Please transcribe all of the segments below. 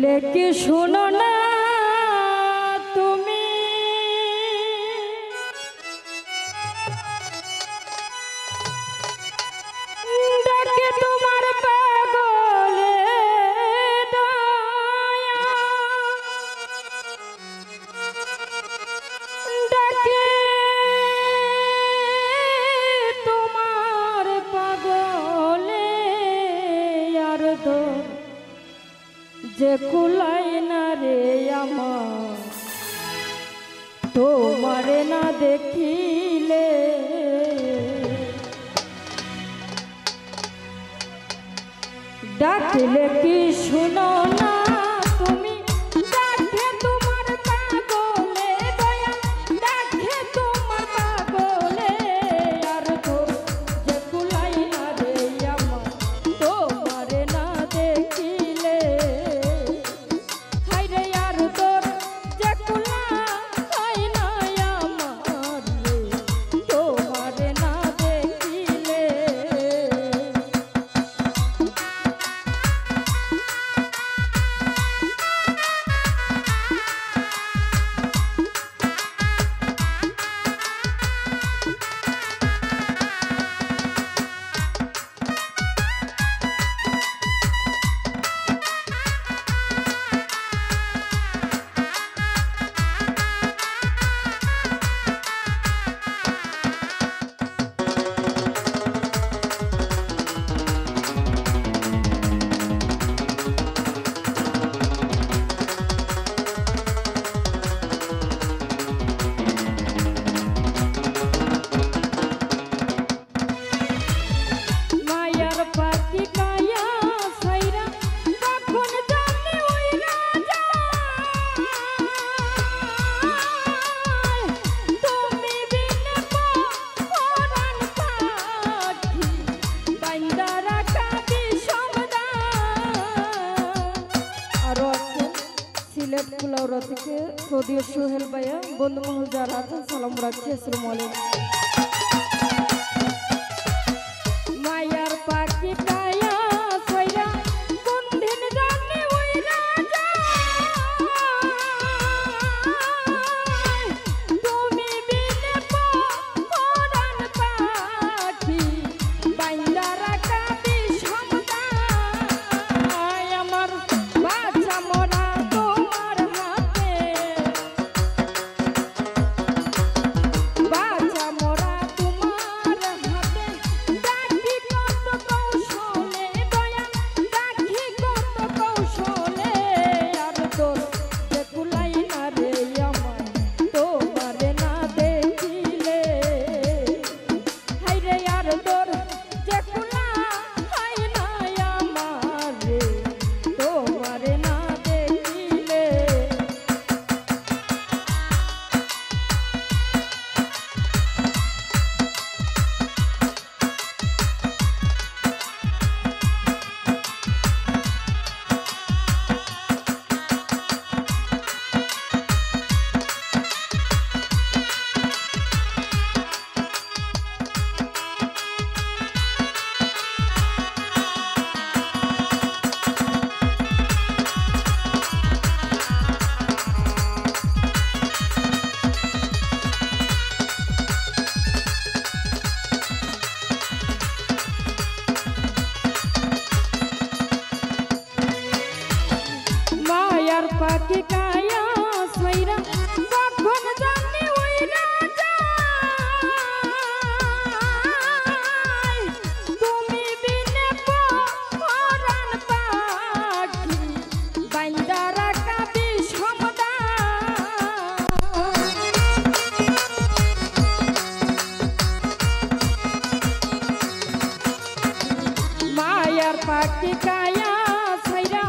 लेके सुनो ना তুমি ডাকে তোমার পাগলে দয়া ডাকে তোমার পাগলে আর দো যে কুলাই না রে আমার তোমারে না দেখিলে ডাকলে কি শুনো না তুমি ডাকে তোমার পাগলে দয়া ডাকে তোমার পাগলে আর তো যে কুলাই না রে আমার তোমারে না দেখিলে হায়রে আর তোর যে কুলাই না আমার রে তোমারে না দেখিলে সৌদিয়া সোহেল ভাইয়া বন্ধু মহল যারা আছেন সালাম রাখছি আসসালামু আলাইকুম মায়ার পাখি কায়া সইরা কোন দিন জানি উইরা যায় তুমি বিনে পরাণ পাখি বাইন্দা রাখা বিষমদায় আমার বাচ্চা মোরা পাখি কায়া সইরা কখন জানি উইরা যায় তুমি বিনে পরাণ পাখি বাইন্দা রাখা বিষমদায় মায়ার পাখি কায়া সইরা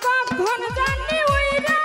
কখন জানি উইরা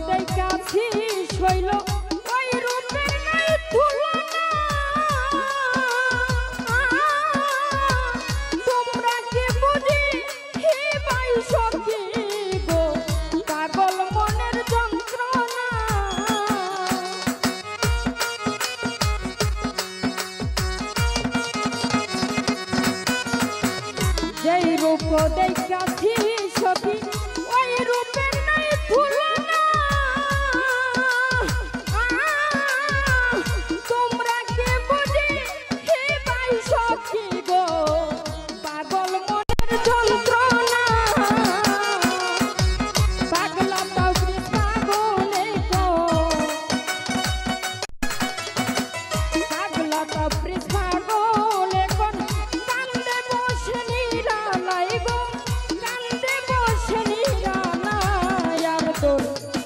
দেখাছি শৈল ওই রূপের নাই তুলনা তোমরা কি বুঝি হে ভাই সখী গো পাগল মনের যন্ত্রণা যেই রূপ দেখাছি সখী ওই রূপের নাই তুলনা তোমরা কি বুঝি হে ভাই সখী গো পাগল মনের যন্ত্রণা পাগলা তাও পাগলে গো পাগলা তাও পাগলে কোন কান্দে বসে নিরালাই গো কান্দে বসে নিরালাই আর তোর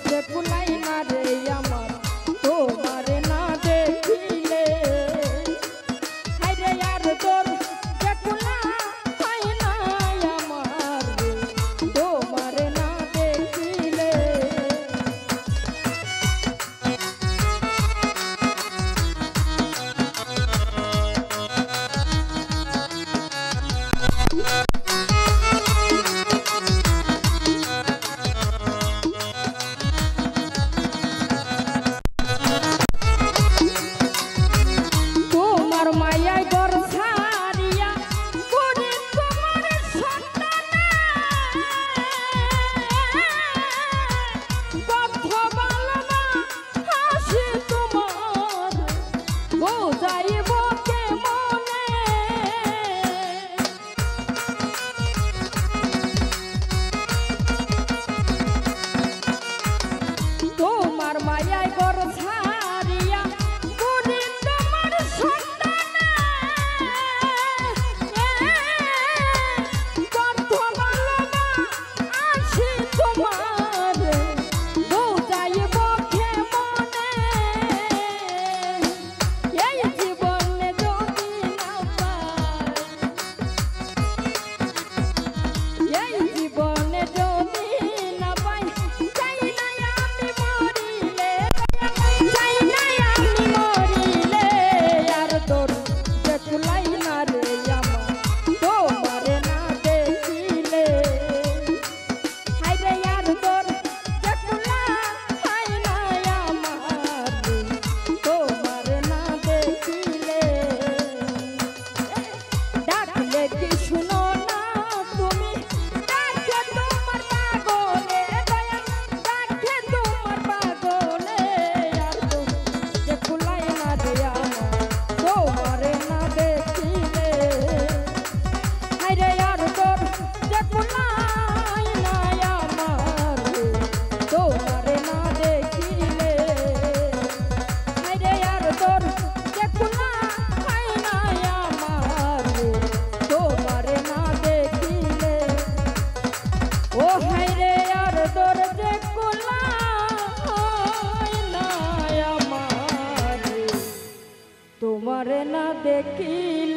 দেখুলাই না রে আমার তোমারে না দেখিলে হায়রে আর তোর দেখুলা হয় না আমার তোমারে না দেখিলে তোমার মায়ায় ঘর ছাড়িয়া করে তোমার সন্তানে বদ্ধ বালনা হাসি তোমার বোঝাইব কে মনে তোমার মায়ায় ঘর ছাড়িয়া করে তোমার সন্তানে বদ্ধ বালনা হাসি তোমার বোঝাইব কে মনে এই জীবনে যদি না পাই এই জীবনে যদি না পাই চাই না আমি মরিলে চাই না আমি মরিলে আর তোর দেখুলাই না রে আমার তোমারে না দেখিলে হায়রে আর তোর দেখুলা হয় না আমার তোমারে না দেখিলে ডাকলে কি শুনো না তুমি ডাকে তোমার পাগলে দয়া ডাকে তোমার পাগলে আর তো দেখুলাই না রে আমার তোমারে না দেখিলে হায়রে আর তোর দেখুলাই না আমার তোমারে না দেখিলে হায়রে আর তোর দেখুলা হয় না আমার তোমারে না দেখিলে ও হায়রে আর তোর দেখুলা হয় না আমার তোমারে না দেখিলে